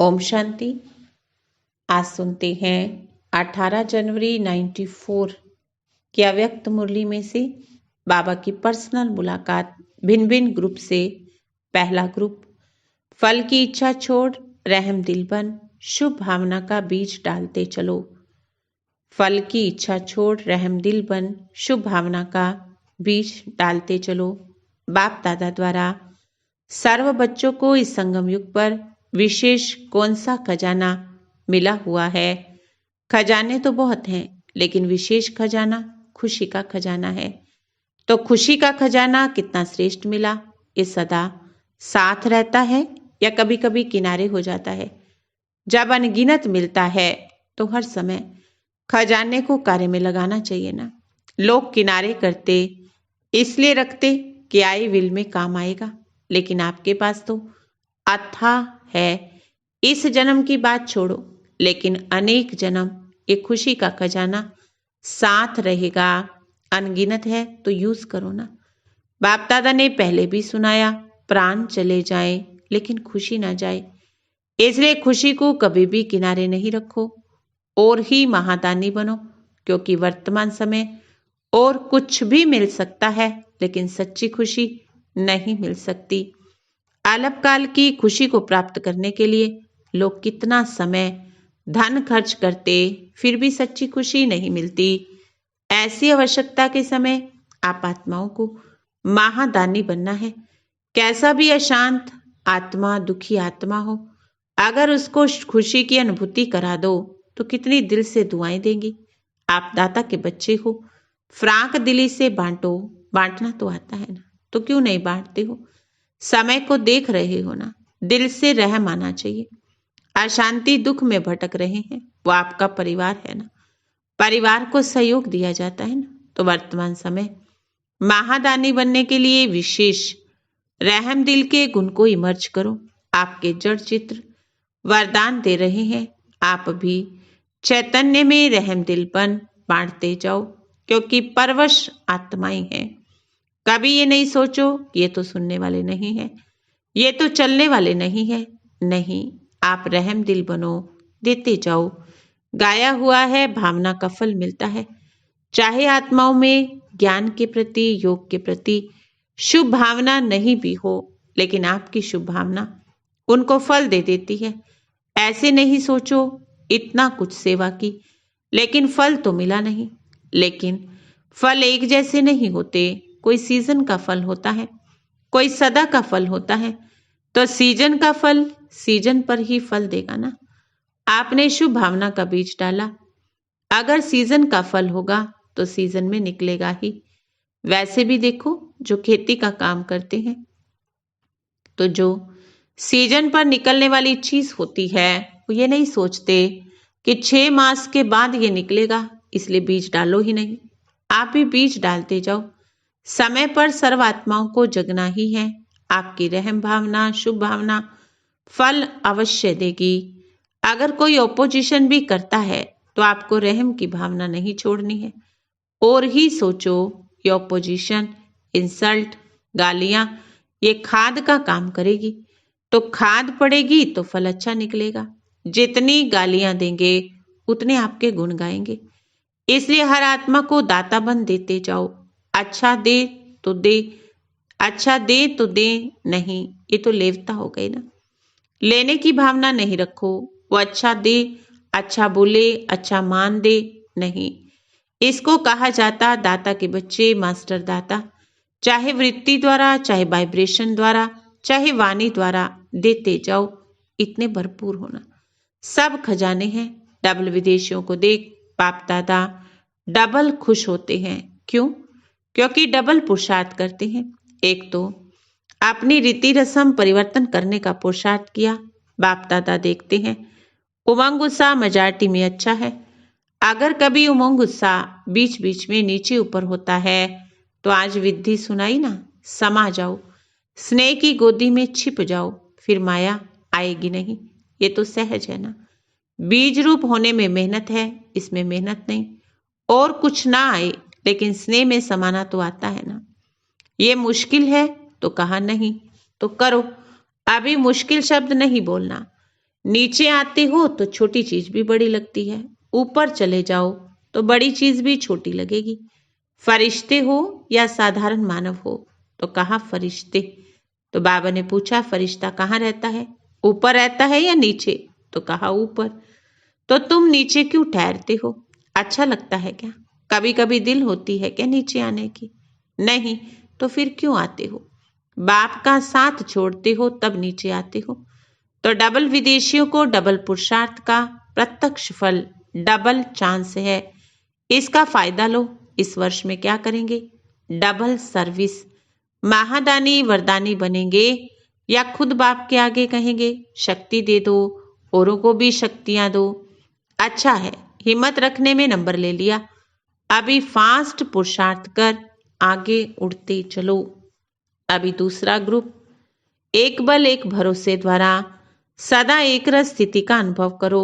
ओम शांति। आज सुनते हैं 18 जनवरी 94 की अव्यक्त मुरली में से बाबा की पर्सनल मुलाकात भिन्न भिन्न ग्रुप से। पहला ग्रुप, फल की इच्छा छोड़ रहम दिल बन, शुभ भावना का बीज डालते चलो। फल की इच्छा छोड़ रहम दिल बन, शुभ भावना का बीज डालते चलो। बाप दादा द्वारा सर्व बच्चों को इस संगम युग पर विशेष कौन सा खजाना मिला हुआ है? खजाने तो बहुत हैं, लेकिन विशेष खजाना खुशी का खजाना है। तो खुशी का खजाना कितना श्रेष्ठ मिला? ये सदा साथ रहता है या कभी कभी किनारे हो जाता है? जब अनगिनत मिलता है तो हर समय खजाने को कार्य में लगाना चाहिए ना। लोग किनारे करते इसलिए रखते कि आई विल में काम आएगा, लेकिन आपके पास तो अथाह है। इस जन्म की बात छोड़ो, लेकिन अनेक जन्म ये खुशी का खजाना साथ रहेगा। अनगिनत है तो यूज करो ना। बाप दादा ने पहले भी सुनाया, प्राण चले जाए लेकिन खुशी ना जाए। इसलिए खुशी को कभी भी किनारे नहीं रखो और ही महादानी बनो, क्योंकि वर्तमान समय और कुछ भी मिल सकता है, लेकिन सच्ची खुशी नहीं मिल सकती। अल्पकाल की खुशी को प्राप्त करने के लिए लोग कितना समय धन खर्च करते, फिर भी सच्ची खुशी नहीं मिलती। ऐसी आवश्यकता के समय आप आत्माओं को महादानी बनना है। कैसा भी अशांत आत्मा, दुखी आत्मा हो, अगर उसको खुशी की अनुभूति करा दो तो कितनी दिल से दुआएं देंगी। आप दाता के बच्चे हो, फ्रांक दिली से बांटो। बांटना तो आता है ना, तो क्यों नहीं बांटते हो? समय को देख रहे हो ना, दिल से रहम आना चाहिए। अशांति दुख में भटक रहे हैं, वो आपका परिवार है ना। परिवार को सहयोग दिया जाता है ना। तो वर्तमान समय महादानी बनने के लिए विशेष रहम दिल के गुण को इमर्ज करो। आपके जड़ चित्र वरदान दे रहे हैं। आप भी चैतन्य में रहम दिलपन बांटते जाओ, क्योंकि परवश आत्माएं हैं। कभी ये नहीं सोचो ये तो सुनने वाले नहीं है, ये तो चलने वाले नहीं है। नहीं, आप रहम दिल बनो, देते जाओ। गाया हुआ है, भावना का फल मिलता है। चाहे आत्माओं में ज्ञान के प्रति, योग के प्रति शुभ भावना नहीं भी हो, लेकिन आपकी शुभ भावना उनको फल दे देती है। ऐसे नहीं सोचो इतना कुछ सेवा की, लेकिन फल तो मिला नहीं। लेकिन फल एक जैसे नहीं होते। कोई सीजन का फल होता है, कोई सदा का फल होता है। तो सीजन का फल सीजन पर ही फल देगा ना। आपने शुभ भावना का बीज डाला, अगर सीजन का फल होगा तो सीजन में निकलेगा ही। वैसे भी देखो, जो खेती का काम करते हैं, तो जो सीजन पर निकलने वाली चीज होती है, वो ये नहीं सोचते कि 6 मास के बाद ये निकलेगा, इसलिए बीज डालो ही नहीं। आप भी बीज डालते जाओ। समय पर सर्व आत्माओं को जगना ही है। आपकी रहम भावना, शुभ भावना फल अवश्य देगी। अगर कोई ओपोजिशन भी करता है तो आपको रहम की भावना नहीं छोड़नी है। और ही सोचो, ये ओपोजिशन, इंसल्ट, गालियां, ये खाद का काम करेगी। तो खाद पड़ेगी तो फल अच्छा निकलेगा। जितनी गालियां देंगे उतने आपके गुण गाएंगे। इसलिए हर आत्मा को दाता बन देते जाओ। अच्छा दे तो दे, अच्छा दे तो दे, नहीं ये तो लेवता हो गई ना। लेने की भावना नहीं रखो। वो अच्छा दे, अच्छा बोले, अच्छा मान दे, नहीं। इसको कहा जाता दाता के बच्चे, मास्टर दाता। चाहे वृत्ति द्वारा, चाहे वाइब्रेशन द्वारा, चाहे वाणी द्वारा देते जाओ। इतने भरपूर होना। सब खजाने हैं। डबल विदेशियों को देख बाप दादा डबल खुश होते हैं। क्यों? क्योंकि डबल पुरुषार्थ करते हैं। एक तो अपनी रीति रस्म परिवर्तन करने का पुरुषार्थ किया। बाप दादा देखते हैं उमंग उत्साह मेजॉरिटी में अच्छा है। अगर कभी उमंग उत्साह बीच बीच में नीचे ऊपर होता है तो आज विधि सुनाई ना, समा जाओ, स्नेह की गोदी में छिप जाओ, फिर माया आएगी नहीं। ये तो सहज है ना। बीज रूप होने में मेहनत है, इसमें मेहनत नहीं। और कुछ ना आए लेकिन स्नेह में समाना तो आता है ना। ये मुश्किल है तो कहा नहीं तो करो। अभी मुश्किल शब्द नहीं बोलना। नीचे आते हो तो छोटी चीज भी बड़ी लगती है, ऊपर चले जाओ तो बड़ी चीज भी छोटी लगेगी। फरिश्ते हो या साधारण मानव हो, तो कहा फरिश्ते। तो बाबा ने पूछा फरिश्ता कहाँ रहता है, ऊपर रहता है या नीचे? तो कहा ऊपर। तो तुम नीचे क्यों ठहरते हो, अच्छा लगता है क्या? कभी कभी दिल होती है क्या नीचे आने की? नहीं, तो फिर क्यों आते हो? बाप का साथ छोड़ते हो तब नीचे आते हो। तो डबल विदेशियों को डबल पुरुषार्थ का प्रत्यक्ष फल डबल चांस है, इसका फायदा लो। इस वर्ष में क्या करेंगे? Double service. महादानी वरदानी बनेंगे या खुद बाप के आगे कहेंगे शक्ति दे दो, औरों को भी शक्तियां दो। अच्छा है, हिम्मत रखने में नंबर ले लिया। अभी फास्ट पुरुषार्थ कर आगे उड़ते चलो। अभी दूसरा ग्रुप, एक बल एक भरोसे द्वारा सदा एक रस स्थिति का अनुभव करो।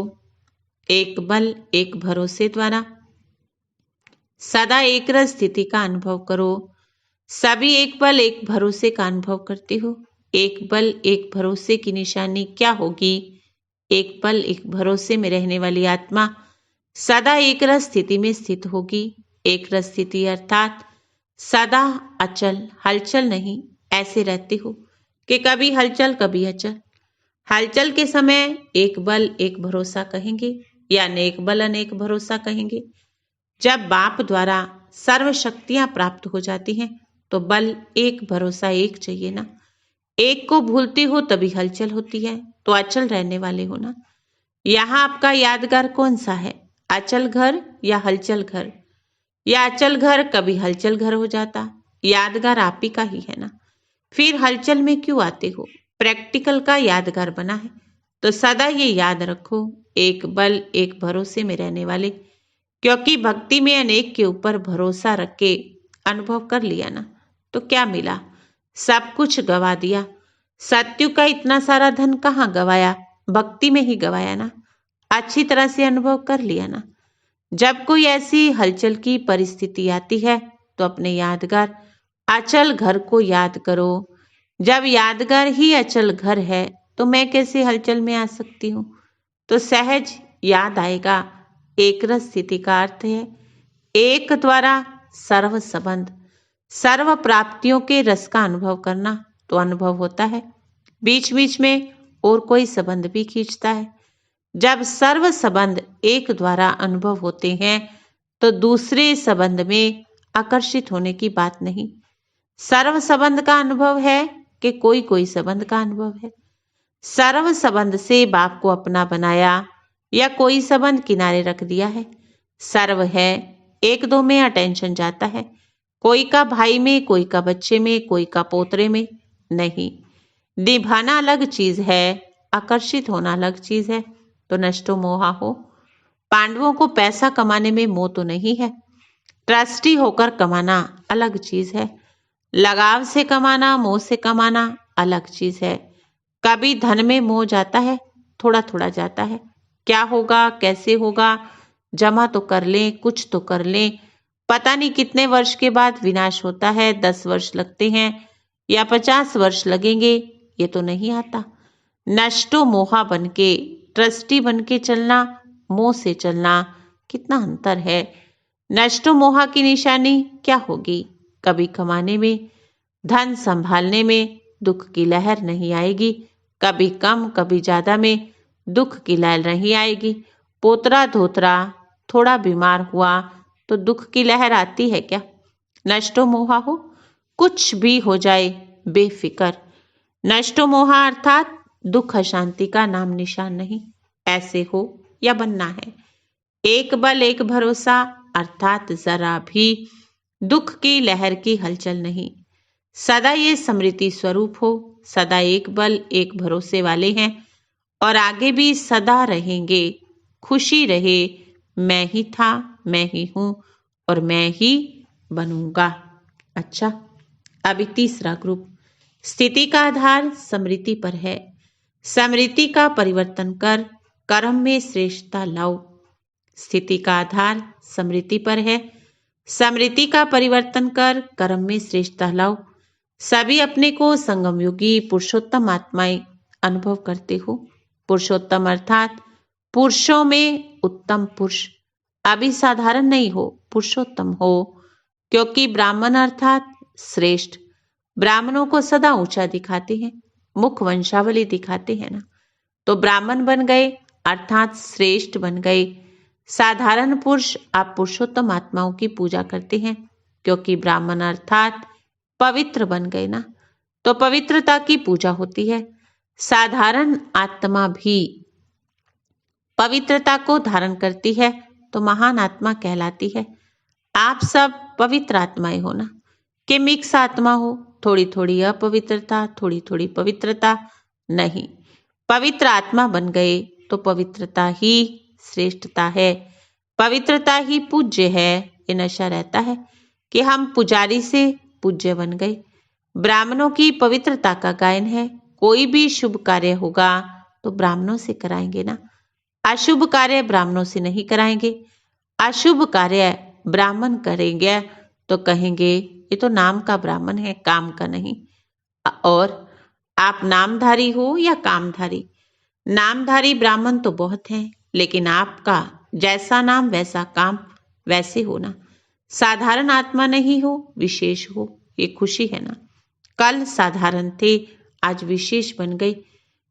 एक बल एक भरोसे द्वारा सदा एक रस स्थिति का अनुभव करो। सभी एक बल एक भरोसे का अनुभव करते हो। एक बल एक भरोसे की निशानी क्या होगी? एक बल एक भरोसे में रहने वाली आत्मा सदा एक रस स्थिति में स्थित होगी। एक रस स्थिति अर्थात सदा अचल, हलचल नहीं। ऐसे रहते हो कि कभी हलचल कभी अचल। हलचल के समय एक बल एक भरोसा कहेंगे या अनेक बल अनेक भरोसा कहेंगे। जब बाप द्वारा सर्व शक्तियां प्राप्त हो जाती हैं तो बल एक भरोसा एक चाहिए ना। एक को भूलते हो तभी हलचल होती है, तो अचल रहने वाले हो ना। यहाँ आपका यादगार कौन सा है, अचल घर या हलचल घर? या अचल घर कभी हलचल घर हो जाता, यादगार आप ही का ही है ना। फिर हलचल में क्यों आते हो? प्रैक्टिकल का यादगार बना है तो सदा ये याद रखो, एक बल एक भरोसे में रहने वाले। क्योंकि भक्ति में अनेक के ऊपर भरोसा रख के अनुभव कर लिया ना, तो क्या मिला? सब कुछ गवा दिया। सत्युग का इतना सारा धन कहाँ गवाया? भक्ति में ही गवाया ना। अच्छी तरह से अनुभव कर लिया ना। जब कोई ऐसी हलचल की परिस्थिति आती है तो अपने यादगार अचल घर को याद करो। जब यादगार ही अचल घर है तो मैं कैसे हलचल में आ सकती हूँ? तो सहज याद आएगा। एक रस स्थिति का अर्थ है एक द्वारा सर्व संबंध, सर्व प्राप्तियों के रस का अनुभव करना तो अनुभव होता है। बीच बीच में और कोई संबंध भी खींचता है। जब सर्व संबंध एक द्वारा अनुभव होते हैं तो दूसरे संबंध में आकर्षित होने की बात नहीं। सर्व संबंध का अनुभव है कि कोई कोई संबंध का अनुभव है। सर्व संबंध से बाप को अपना बनाया या कोई संबंध किनारे रख दिया है। सर्व है, एक दो में अटेंशन जाता है, कोई का भाई में, कोई का बच्चे में, कोई का पोतरे में नहीं। निभाना अलग चीज है, आकर्षित होना अलग चीज है। तो नष्टो मोहा हो। पांडवों को पैसा कमाने में मोह तो नहीं है। ट्रस्टी होकर कमाना अलग चीज है। लगाव से कमाना, मोह से कमाना अलग चीज है। कभी धन में मोह जाता है, थोड़ा थोड़ा जाता है। क्या होगा, कैसे होगा, जमा तो कर लें, कुछ तो कर लें। पता नहीं कितने वर्ष के बाद विनाश होता है, 10 वर्ष लगते हैं या 50 वर्ष लगेंगे, ये तो नहीं आता। नष्टो मोहा बनके, ट्रस्टी बनके चलना, मोह से चलना, कितना अंतर है। नष्टो मोहा की निशानी क्या होगी? कभी कमाने में, धन संभालने में दुख की लहर नहीं आएगी। कभी कम कभी ज्यादा में दुख की लहर नहीं आएगी। पोतरा धोतरा थोड़ा बीमार हुआ तो दुख की लहर आती है क्या? नष्टो मोहा हो, कुछ भी हो जाए बेफिक्र। नष्टो मोहा अर्थात दुख अशांति का नाम निशान नहीं। ऐसे हो या बनना है। एक बल एक भरोसा अर्थात जरा भी दुख की लहर की हलचल नहीं। सदा ये स्मृति स्वरूप हो, सदा एक बल एक भरोसे वाले हैं और आगे भी सदा रहेंगे। खुशी रहे, मैं ही था, मैं ही हूं और मैं ही बनूंगा। अच्छा, अभी तीसरा ग्रुप, स्थिति का आधार स्मृति पर है। स्मृति का परिवर्तन कर कर्म में श्रेष्ठता लाओ। स्थिति का आधार स्मृति पर है। स्मृति का परिवर्तन कर कर्म में श्रेष्ठता लाओ। सभी अपने को संगम योगी पुरुषोत्तम आत्माएं अनुभव करते हो। पुरुषोत्तम अर्थात पुरुषों में उत्तम पुरुष। अभी साधारण नहीं हो, पुरुषोत्तम हो, क्योंकि ब्राह्मण अर्थात श्रेष्ठ। ब्राह्मणों को सदा ऊंचा दिखाते हैं, मुख वंशावली दिखाते हैं ना, तो ब्राह्मण बन गए अर्थात श्रेष्ठ बन गए। साधारण पुरुष आप पुरुषोत्तम आत्माओं की पूजा करते हैं, क्योंकि ब्राह्मण अर्थात पवित्र बन गए ना, तो पवित्रता की पूजा होती है। साधारण आत्मा भी पवित्रता को धारण करती है तो महान आत्मा कहलाती है। आप सब पवित्र आत्माएं हो ना, कि मिक्स आत्मा हो, थोड़ी थोड़ी अपवित्रता, थोड़ी थोड़ी पवित्रता नहीं। पवित्र आत्मा बन गए तो पवित्रता ही श्रेष्ठता है, पवित्रता ही पूज्य है। ये नशा रहता है कि हम पुजारी से पूज्य बन गए। ब्राह्मणों की पवित्रता का गायन है, कोई भी शुभ कार्य होगा तो ब्राह्मणों से कराएंगे ना, अशुभ कार्य ब्राह्मणों से नहीं कराएंगे। अशुभ कार्य ब्राह्मण करेंगे तो कहेंगे ये तो नाम का ब्राह्मण है, काम का नहीं। और आप नामधारी हो या कामधारी, नामधारी ब्राह्मण तो बहुत हैं, लेकिन आपका जैसा नाम वैसा काम, वैसे हो ना। साधारण आत्मा नहीं हो, विशेष हो, ये खुशी है ना। कल साधारण थे, आज विशेष बन गए।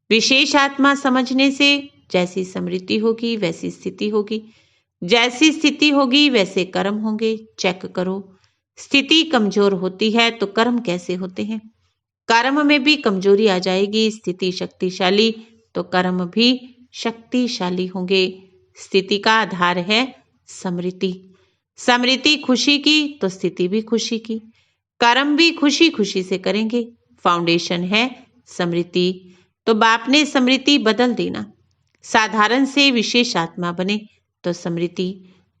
विशेष आत्मा समझने से जैसी स्मृति होगी वैसी स्थिति होगी, जैसी स्थिति होगी वैसे कर्म होंगे। चेक करो, स्थिति कमजोर होती है तो कर्म कैसे होते हैं। कर्म में भी कमजोरी आ जाएगी, स्थिति शक्तिशाली तो कर्म भी शक्तिशाली होंगे। स्थिति का आधार है स्मृति, स्मृति खुशी की तो स्थिति भी खुशी की, कर्म भी खुशी खुशी से करेंगे। फाउंडेशन है स्मृति, तो बाप ने स्मृति बदल देना, साधारण से विशेष आत्मा बने तो स्मृति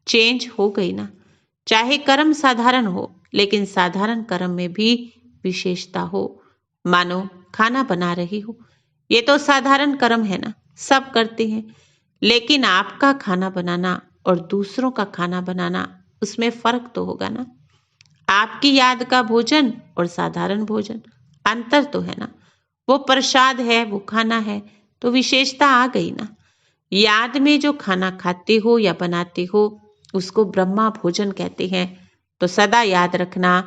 चेंज हो गई ना। चाहे कर्म साधारण हो, लेकिन साधारण कर्म में भी विशेषता हो। मानो खाना बना रही हो, ये तो साधारण कर्म है ना, सब करते हैं, लेकिन आपका खाना बनाना और दूसरों का खाना बनाना, उसमें फर्क तो होगा ना। आपकी याद का भोजन और साधारण भोजन, अंतर तो है ना। वो प्रसाद है, वो खाना है, तो विशेषता आ गई ना। याद में जो खाना खाते हो या बनाते हो उसको ब्रह्मा भोजन कहते हैं। तो सदा याद रखना,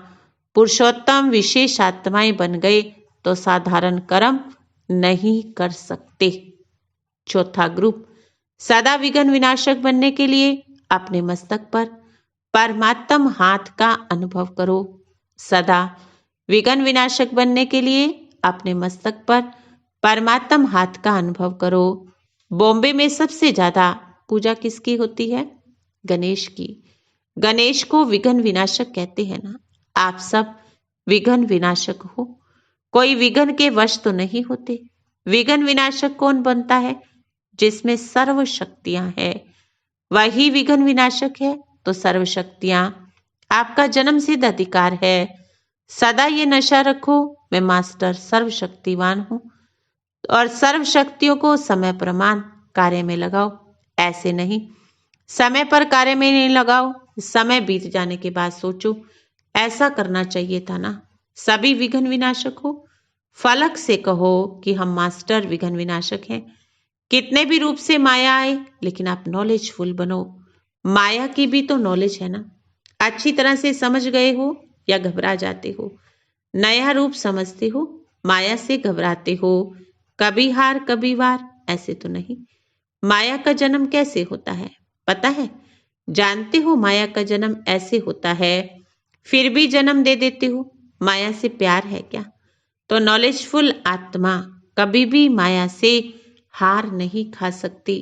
पुरुषोत्तम विशेष आत्माएं बन गए तो साधारण कर्म नहीं कर सकते। चौथा ग्रुप, सदा विघ्न विनाशक बनने के लिए अपने मस्तक पर परमात्म हाथ का अनुभव करो। सदा विघ्न विनाशक बनने के लिए अपने मस्तक पर परमात्म हाथ का अनुभव करो। बॉम्बे में सबसे ज्यादा पूजा किसकी होती है? गणेश की। गणेश को विघ्न विनाशक कहते हैं ना। आप सब विघ्न विनाशक हो, कोई विघ्न के वश तो नहीं होते। विघ्न विनाशक कौन बनता है? जिसमें सर्व शक्तियां हैं, वही विघ्न विनाशक है। तो सर्व शक्तियां आपका जन्म सिद्ध अधिकार है। सदा ये नशा रखो, मैं मास्टर सर्वशक्तिवान हूं, और सर्व शक्तियों को समय प्रमाण कार्य में लगाओ। ऐसे नहीं समय पर कार्य में नहीं लगाओ, समय बीत जाने के बाद सोचो ऐसा करना चाहिए था ना। सभी विघ्न विनाशक हो, फलक से कहो कि हम मास्टर विघ्न विनाशक हैं। कितने भी रूप से माया आए, लेकिन आप नॉलेजफुल बनो। माया की भी तो नॉलेज है ना। अच्छी तरह से समझ गए हो या घबरा जाते हो? नया रूप समझते हो, माया से घबराते हो। कभी हार कभी वार, ऐसे तो नहीं। माया का जन्म कैसे होता है पता है? जानते हो माया का जन्म ऐसे होता है, फिर भी जन्म दे देते हो। माया से प्यार है क्या? तो नॉलेजफुल आत्मा कभी भी माया से हार नहीं खा सकती।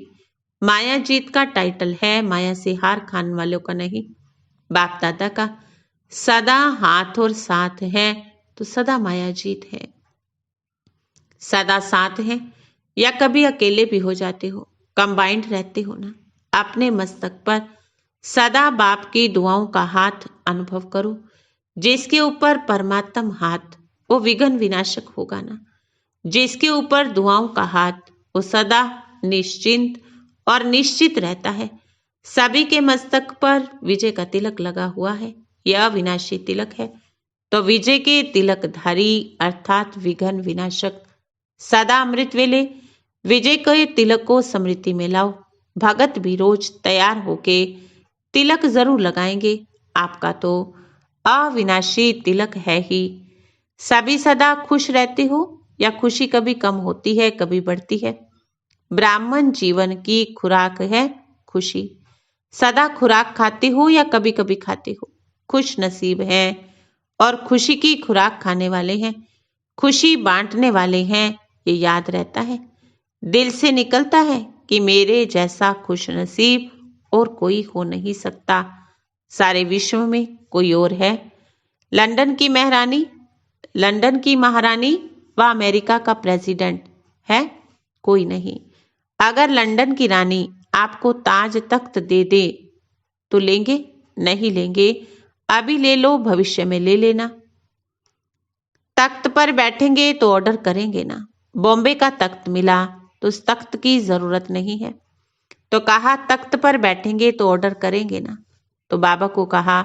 माया जीत का टाइटल है, माया से हार खाने वालों का नहीं, बाप दादा का। सदा हाथ और साथ है तो सदा माया जीत है। सदा साथ है या कभी अकेले भी हो जाते हो, कंबाइंड रहते हो ना। अपने मस्तक पर सदा बाप की दुआओं का हाथ अनुभव करो। जिसके ऊपर परमात्म हाथ, वो विघ्न विनाशक होगा ना। जिसके ऊपर दुआओं का हाथ, वो सदा निश्चिंत और निश्चित रहता है। सभी के मस्तक पर विजय का तिलक लगा हुआ है, यह अविनाशी तिलक है। तो विजय के तिलकधारी अर्थात विघ्न विनाशक सदा अमृत वेले विजय के तिलक को स्मृति में लाओ। भगत भी रोज तैयार होके तिलक जरूर लगाएंगे। आपका तो अविनाशी तिलक है ही। सभी सदा खुश रहते हो या खुशी कभी कम होती है, कभी बढ़ती है? ब्राह्मण जीवन की खुराक है खुशी। सदा खुराक खाते हो या कभी कभी खाते हो? खुश नसीब हैं और खुशी की खुराक खाने वाले हैं, खुशी बांटने वाले हैं। ये याद रहता है, दिल से निकलता है कि मेरे जैसा खुश नसीब और कोई हो नहीं सकता। सारे विश्व में कोई और है। लंदन की महारानी व अमेरिका का प्रेसिडेंट है? कोई नहीं। अगर लंदन की रानी आपको ताज तख्त दे दे तो लेंगे? नहीं लेंगे। अभी ले लो, भविष्य में ले लेना। तख्त पर बैठेंगे तो ऑर्डर करेंगे ना। बॉम्बे का तख्त मिला तो उस तख्त की जरूरत नहीं है, तो कहा तख्त पर बैठेंगे तो ऑर्डर करेंगे ना। तो बाबा को कहा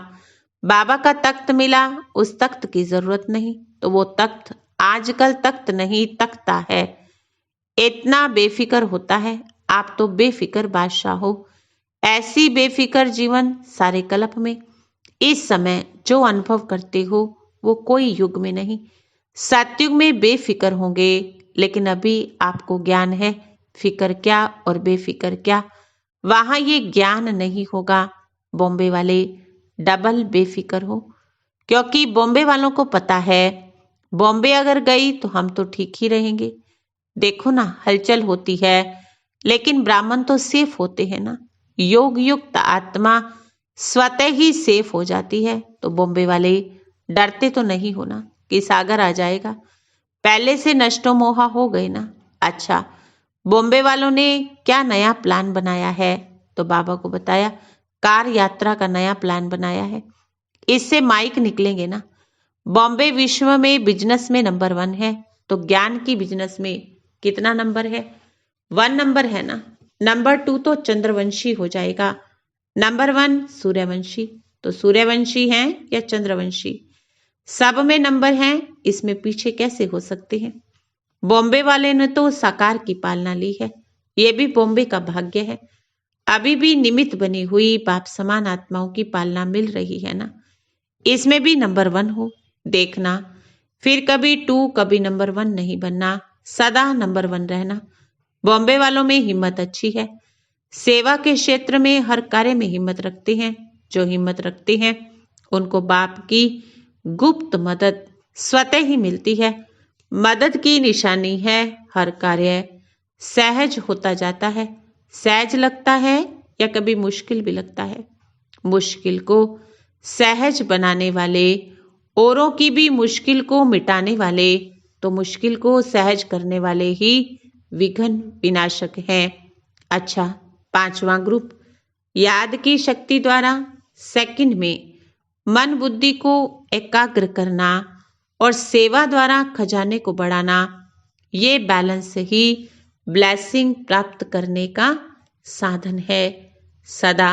बाबा का तख्त मिला, उस तख्त की जरूरत नहीं, तो वो तख्त आजकल तख्त नहीं तख्ता है। इतना बेफिक्र होता है। आप तो बेफिक्र बादशाह हो। ऐसी बेफिक्र जीवन सारे कल्प में। इस समय जो अनुभव करते हो वो कोई युग में नहीं। सतयुग में बेफिक्र होंगे, लेकिन अभी आपको ज्ञान है फिक्र क्या और बेफिक्र क्या। वहां ये ज्ञान नहीं होगा। बॉम्बे वाले डबल बेफिक्र हो, क्योंकि बॉम्बे वालों को पता है बॉम्बे अगर गई तो हम तो ठीक ही रहेंगे। देखो ना, हलचल होती है, लेकिन ब्राह्मण तो सेफ होते हैं ना। योग युक्त आत्मा स्वतः ही सेफ हो जाती है। तो बॉम्बे वाले डरते तो नहीं हो ना कि सागर आ जाएगा। पहले से नष्टो मोहा हो गए ना। अच्छा, बॉम्बे वालों ने क्या नया प्लान बनाया है? तो बाबा को बताया कार यात्रा का नया प्लान बनाया है। इससे माइक निकलेंगे ना। बॉम्बे विश्व में बिजनेस में नंबर 1 है, तो ज्ञान की बिजनेस में कितना नंबर है? 1 नंबर है ना। नंबर 2 तो चंद्रवंशी हो जाएगा। नंबर 1 सूर्यवंशी। तो सूर्यवंशी हैं या चंद्रवंशी? सब में नंबर हैं, इसमें पीछे कैसे हो सकते हैं? बॉम्बे वाले ने तो साकार की पालना ली है। ये भी बॉम्बे का भाग्य है। अभी भी निमित्त बनी हुई बाप समान आत्माओं की पालना मिल रही है ना। इसमें भी नंबर 1 हो। देखना, फिर कभी 2 कभी नंबर 1 नहीं बनना, सदा नंबर 1 रहना। बॉम्बे वालों में हिम्मत अच्छी है। सेवा के क्षेत्र में हर कार्य में हिम्मत रखते हैं। जो हिम्मत रखते हैं उनको बाप की गुप्त मदद स्वतः ही मिलती है। मदद की निशानी है हर कार्य सहज होता जाता है। सहज लगता है या कभी मुश्किल भी लगता है। मुश्किल को सहज बनाने वाले, औरों की भी मुश्किल को मिटाने वाले, तो मुश्किल को सहज करने वाले ही विघ्न विनाशक हैं। अच्छा, 5वां ग्रुप याद की शक्ति द्वारा सेकंड में मन बुद्धि को एकाग्र करना और सेवा द्वारा खजाने को बढ़ाना। ये बैलेंस ही ब्लेसिंग प्राप्त करने का साधन है। सदा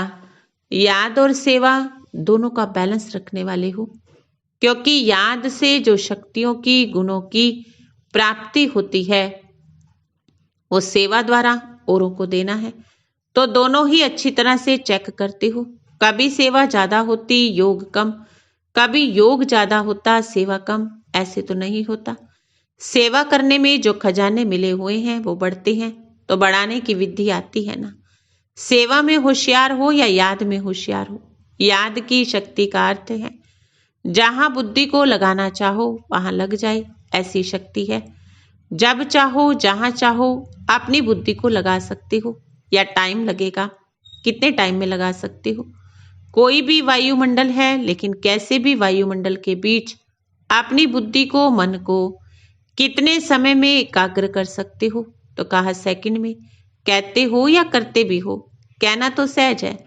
याद और सेवा दोनों का बैलेंस रखने वाले हो, क्योंकि याद से जो शक्तियों की गुणों की प्राप्ति होती है वो सेवा द्वारा औरों को देना है। तो दोनों ही अच्छी तरह से चेक करते हो। कभी सेवा ज्यादा होती योग कम, कभी योग ज्यादा होता सेवा कम। ऐसे तो नहीं होता। सेवा करने में जो खजाने मिले हुए हैं वो बढ़ते हैं, तो बढ़ाने की विधि आती है ना। सेवा में होशियार हो या याद में होशियार हो। याद की शक्ति का अर्थ है जहां बुद्धि को लगाना चाहो वहां लग जाए, ऐसी शक्ति है। जब चाहो जहां चाहो अपनी बुद्धि को लगा सकते हो। या टाइम लगेगा, कितने टाइम में लगा सकते हो? कोई भी वायुमंडल है, लेकिन कैसे भी वायुमंडल के बीच अपनी बुद्धि को, मन को कितने समय में एकाग्र कर सकते हो? तो कहा सेकंड में। कहते हो या करते भी हो, कहना तो सहज है,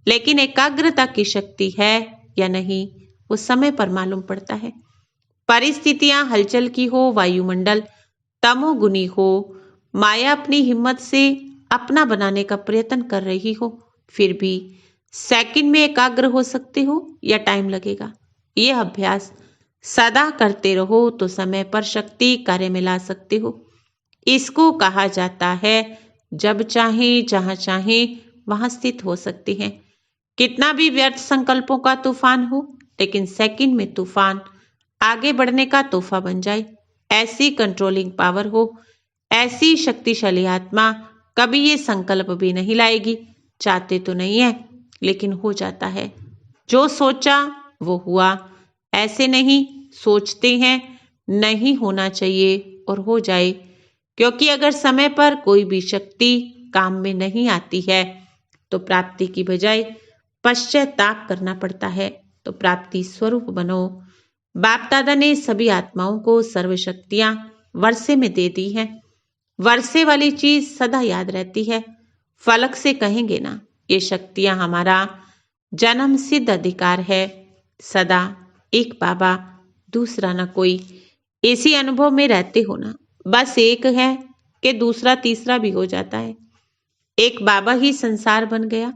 लेकिन एकाग्रता की शक्ति है या नहीं वो समय पर मालूम पड़ता है। परिस्थितियां हलचल की हो, वायुमंडल तमोगुनी हो, माया अपनी हिम्मत से अपना बनाने का प्रयत्न कर रही हो, फिर भी सेकंड में एकाग्र हो सकते हो या टाइम लगेगा? यह अभ्यास सदा करते रहो तो समय पर शक्ति कार्य में ला सकते हो। इसको कहा जाता है जब चाहे जहां चाहे वहां स्थित हो सकते हैं। कितना भी व्यर्थ संकल्पों का तूफान हो, लेकिन सेकंड में तूफान आगे बढ़ने का तोहफा बन जाए। ऐसी कंट्रोलिंग पावर हो, ऐसी शक्तिशाली आत्मा कभी ये संकल्प भी नहीं लाएगी। चाहते तो नहीं है, लेकिन हो जाता है। जो सोचा वो हुआ। ऐसे नहीं सोचते हैं नहीं होना चाहिए और हो जाए, क्योंकि अगर समय पर कोई भी शक्ति काम में नहीं आती है तो प्राप्ति की बजाय पश्चाताप करना पड़ता है। तो प्राप्ति स्वरूप बनो। बाप दादा ने सभी आत्माओं को सर्वशक्तियां वर्षे में दे दी है। वर्षे वाली चीज सदा याद रहती है। फलक से कहेंगे ना, ये शक्तियां हमारा जन्म सिद्ध अधिकार है। सदा एक बाबा, दूसरा ना कोई। इसी अनुभव में रहते हो ना। बस एक है कि दूसरा तीसरा भी हो जाता है। एक बाबा ही संसार बन गया।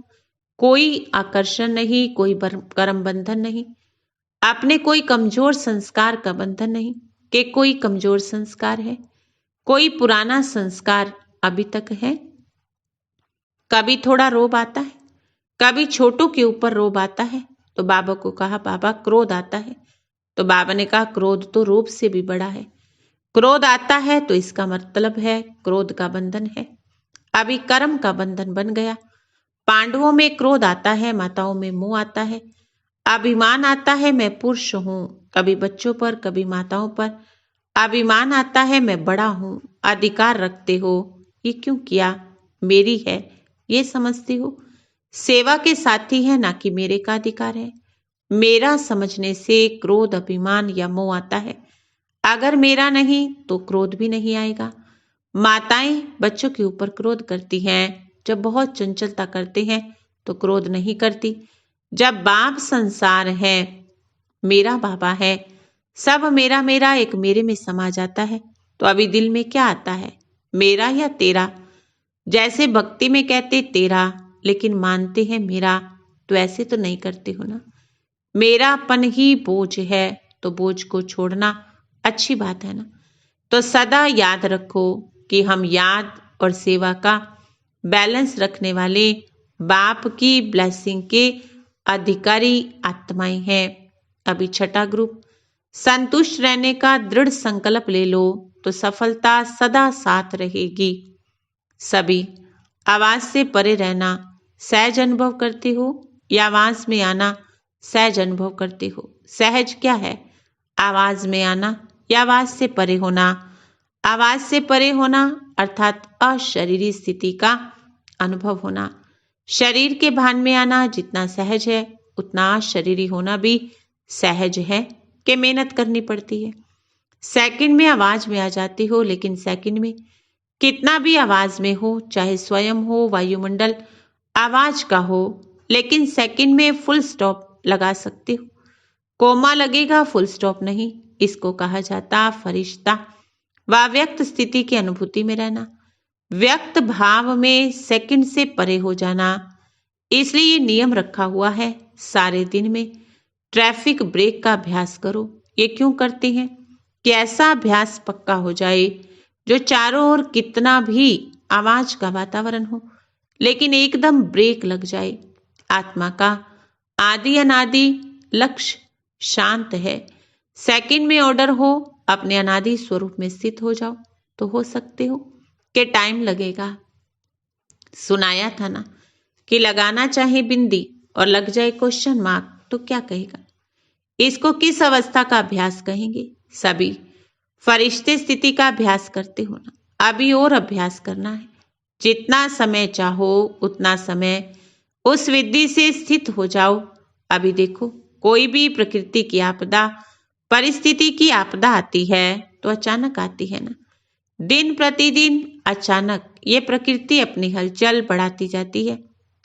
कोई आकर्षण नहीं, कोई कर्म बंधन नहीं, अपने कोई कमजोर संस्कार का बंधन नहीं कि कोई कमजोर संस्कार है, कोई पुराना संस्कार अभी तक है। कभी थोड़ा रोब आता है, कभी छोटों के ऊपर रोब आता है। तो बाबा को कहा, बाबा क्रोध आता है। तो बाबा ने कहा, क्रोध तो रोब से भी बड़ा है। क्रोध आता है तो इसका मतलब है क्रोध का बंधन है। अभी कर्म का बंधन बन गया। पांडवों में क्रोध आता है, माताओं में मोह आता है, अभिमान आता है मैं पुरुष हूं। कभी बच्चों पर, कभी माताओं पर अभिमान आता है मैं बड़ा हूं, अधिकार रखते हो। ये क्यों किया? मेरी है ये समझते हो। सेवा के साथी है, ना कि मेरे का अधिकार है। मेरा समझने से क्रोध, अभिमान या मोह आता है। अगर मेरा नहीं तो क्रोध भी नहीं आएगा। माताएं बच्चों के ऊपर क्रोध करती हैं। जब बहुत चंचलता करते हैं तो क्रोध नहीं करती। जब बाप संसार है, मेरा बाबा है, सब मेरा मेरा एक मेरे में समा जाता है, तो अभी दिल में क्या आता है, मेरा या तेरा? जैसे भक्ति में कहते तेरा, लेकिन मानते हैं मेरा, तो ऐसे तो नहीं करते हो ना। मेरापन ही बोझ है, तो बोझ को छोड़ना अच्छी बात है ना। तो सदा याद रखो कि हम याद और सेवा का बैलेंस रखने वाले बाप की ब्लेसिंग के अधिकारी आत्माएं हैं। अभी छठा ग्रुप, संतुष्ट रहने का दृढ़ संकल्प ले लो तो सफलता सदा साथ रहेगी। सभी आवाज से परे रहना सहज अनुभव करते हो या आवाज में आना सहज अनुभव करते हो? सहज क्या है? आवाज में आना या आवाज से परे होना? आवाज से परे होना अर्थात अशरीरी स्थिति का अनुभव होना। शरीर के भान में आना जितना सहज है, उतना अशरीरी होना भी सहज है कि मेहनत करनी पड़ती है। सेकंड में आवाज में आ जाती हो, लेकिन सेकंड में कितना भी आवाज में हो, चाहे स्वयं हो, वायुमंडल आवाज का हो, लेकिन सेकंड में फुल स्टॉप लगा सकते हो। कोमा लगेगा, फुल स्टॉप नहीं। इसको कहा जाता फरिश्ता व व्यक्त स्थिति की अनुभूति में रहना, व्यक्त भाव में सेकंड से परे हो जाना। इसलिए ये नियम रखा हुआ है, सारे दिन में ट्रैफिक ब्रेक का अभ्यास करो। ये क्यों करते हैं? कि ऐसा अभ्यास पक्का हो जाए जो चारों ओर कितना भी आवाज का वातावरण हो, लेकिन एकदम ब्रेक लग जाए। आत्मा का आदि अनादि लक्ष्य शांत है। सेकंड में ऑर्डर हो, अपने अनादि स्वरूप में स्थित हो जाओ, तो हो सकते हो कि टाइम लगेगा। सुनाया था ना कि लगाना चाहे बिंदी और लग जाए क्वेश्चन मार्क, तो क्या कहेगा? इसको किस अवस्था का अभ्यास कहेंगे? सभी फरिश्ते स्थिति का अभ्यास करते हो ना। अभी और अभ्यास करना है। जितना समय चाहो उतना समय उस विधि से स्थित हो जाओ। अभी देखो, कोई भी प्रकृति की आपदा, परिस्थिति की आपदा आती है तो अचानक आती है ना। दिन प्रतिदिन अचानक ये प्रकृति अपनी हलचल बढ़ाती जाती है।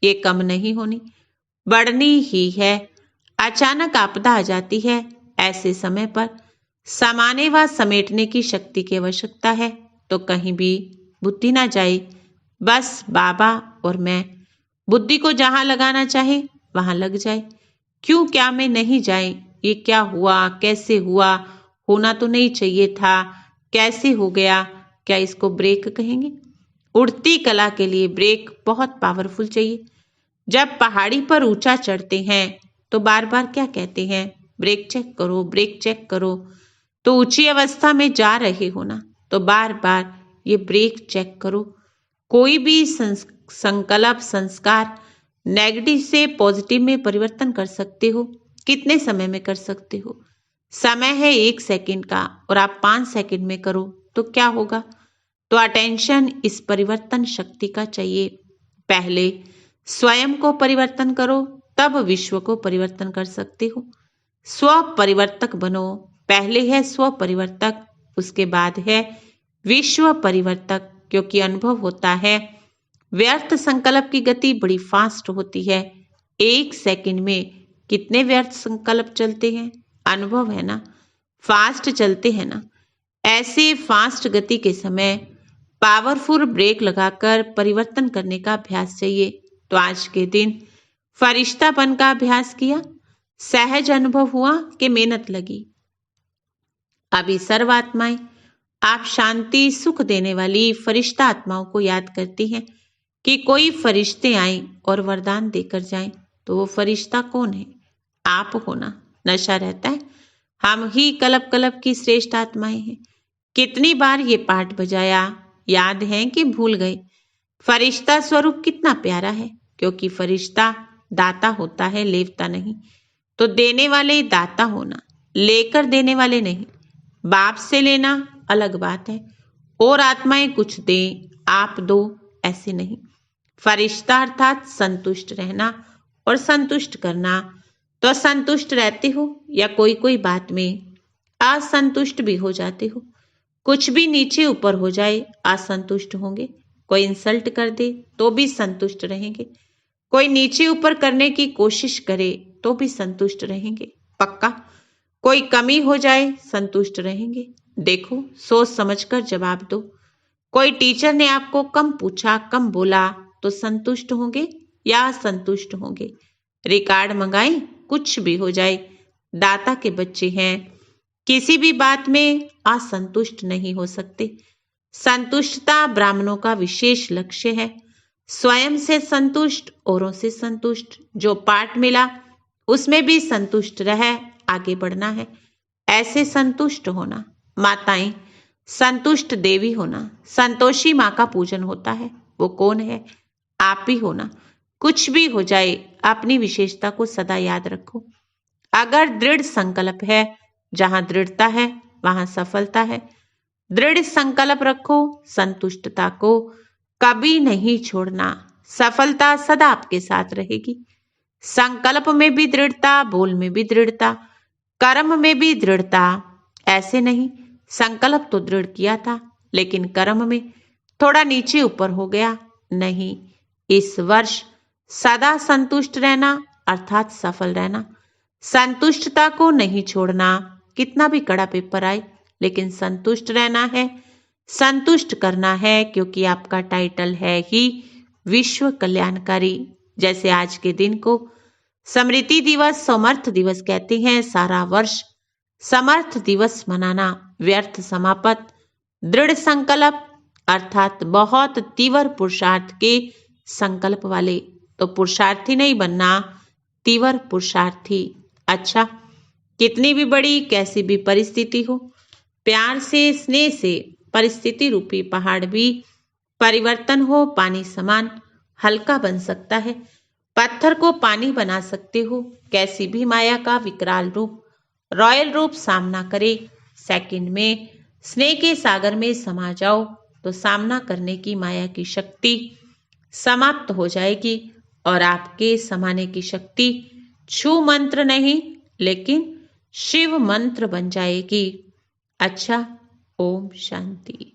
ये कम नहीं होनी, बढ़नी ही है। अचानक आपदा आ जाती है। ऐसे समय पर समाने व समेटने की शक्ति की आवश्यकता है। तो कहीं भी बुद्धि ना जाए, बस बाबा और मैं बुद्धि को जहां लगाना चाहे वहां लग जाए। क्यों क्या में नहीं जाए? ये क्या हुआ, कैसे हुआ, होना तो नहीं चाहिए था, कैसे हो गया, क्या इसको ब्रेक कहेंगे? उड़ती कला के लिए ब्रेक बहुत पावरफुल चाहिए। जब पहाड़ी पर ऊंचा चढ़ते हैं तो बार बार क्या कहते हैं? ब्रेक चेक करो, ब्रेक चेक करो। तो ऊंची अवस्था में जा रहे हो ना, तो बार बार ये ब्रेक चेक करो। कोई भी संकल्प, संस्कार नेगेटिव से पॉजिटिव में परिवर्तन कर सकते हो। कितने समय में कर सकते हो? समय है 1 सेकंड का और आप 5 सेकंड में करो तो क्या होगा? तो अटेंशन इस परिवर्तन शक्ति का चाहिए। पहले स्वयं को परिवर्तन करो, तब विश्व को परिवर्तन कर सकते हो। स्व परिवर्तक बनो। पहले है स्व परिवर्तक, उसके बाद है विश्व परिवर्तक। क्योंकि अनुभव होता है व्यर्थ संकल्प की गति बड़ी फास्ट होती है। 1 सेकंड में कितने व्यर्थ संकल्प चलते हैं? अनुभव है ना, फास्ट चलते हैं ना। ऐसे फास्ट गति के समय पावरफुल ब्रेक लगाकर परिवर्तन करने का अभ्यास चाहिए। तो आज के दिन फरिश्तापन का अभ्यास किया, सहज अनुभव हुआ कि मेहनत लगी। अभी सर्वात्माएं आप शांति सुख देने वाली फरिश्ता आत्माओं को याद करती हैं कि कोई फरिश्ते आए और वरदान देकर जाएं, तो वो फरिश्ता कौन है? आप हो ना। नशा रहता है, हम ही कलप कलप की श्रेष्ठ आत्माएं हैं। कितनी बार ये पाठ बजाया, याद है कि भूल गए? फरिश्ता स्वरूप कितना प्यारा है, क्योंकि फरिश्ता दाता होता है, लेवता नहीं। तो देने वाले दाता होना, लेकर देने वाले नहीं। बाप से लेना अलग बात है, और आत्माएं कुछ दें, आप दो, ऐसे नहीं। फरिश्ता अर्थात संतुष्ट रहना और संतुष्ट करना। तो संतुष्ट रहते हो या कोई कोई बात में असंतुष्ट भी हो जाते हो? कुछ भी नीचे ऊपर हो जाए असंतुष्ट होंगे। कोई इंसल्ट कर दे तो भी संतुष्ट रहेंगे। कोई नीचे ऊपर करने की कोशिश करे तो भी संतुष्ट रहेंगे, पक्का। कोई कमी हो जाए संतुष्ट रहेंगे। देखो, सोच समझकर जवाब दो। कोई टीचर ने आपको कम पूछा, कम बोला, तो संतुष्ट होंगे या असंतुष्ट होंगे? रिकॉर्ड मंगाए, कुछ भी हो जाए, दाता के बच्चे हैं, किसी भी बात में असंतुष्ट नहीं हो सकते। संतुष्टता ब्राह्मणों का विशेष लक्ष्य है। स्वयं से संतुष्ट, औरों से संतुष्ट। जो पाठ मिला उसमें भी संतुष्ट रह आगे बढ़ना है। ऐसे संतुष्ट होना। माताएं संतुष्ट देवी होना। संतोषी माँ का पूजन होता है, वो कौन है? आप ही होना। कुछ भी हो जाए अपनी विशेषता को सदा याद रखो। अगर दृढ़ संकल्प है, जहां दृढ़ता है वहां सफलता है। दृढ़ संकल्प रखो, संतुष्टता को कभी नहीं छोड़ना। सफलता सदा आपके साथ रहेगी। संकल्प में भी दृढ़ता, बोल में भी दृढ़ता, कर्म में भी दृढ़ता। ऐसे नहीं संकल्प तो दृढ़ किया था लेकिन कर्म में थोड़ा नीचे ऊपर हो गया। नहीं, इस वर्ष सदा संतुष्ट रहना अर्थात सफल रहना। संतुष्टता को नहीं छोड़ना। कितना भी कड़ा पेपर आए लेकिन संतुष्ट रहना है, संतुष्ट करना है, क्योंकि आपका टाइटल है ही विश्व कल्याणकारी। जैसे आज के दिन को स्मृति दिवस, समर्थ दिवस कहते हैं। सारा वर्ष समर्थ दिवस मनाना व्यर्थ समाप्त। दृढ़ संकल्प अर्थात बहुत तीव्र पुरुषार्थ के संकल्प वाले। तो पुरुषार्थी नहीं बनना, तीव्र पुरुषार्थी। अच्छा, कितनी भी बड़ी कैसी भी परिस्थिति हो, प्यार से, स्नेह से परिस्थिति रूपी पहाड़ भी परिवर्तन हो पानी समान हल्का बन सकता है। पत्थर को पानी बना सकते हो। कैसी भी माया का विकराल रूप, रॉयल रूप सामना करे, सेकंड में स्नेह के सागर में समा जाओ तो सामना करने की माया की शक्ति समाप्त हो जाएगी और आपके समाने की शक्ति छू मंत्र नहीं लेकिन शिव मंत्र बन जाएगी। अच्छा, ओम शांति।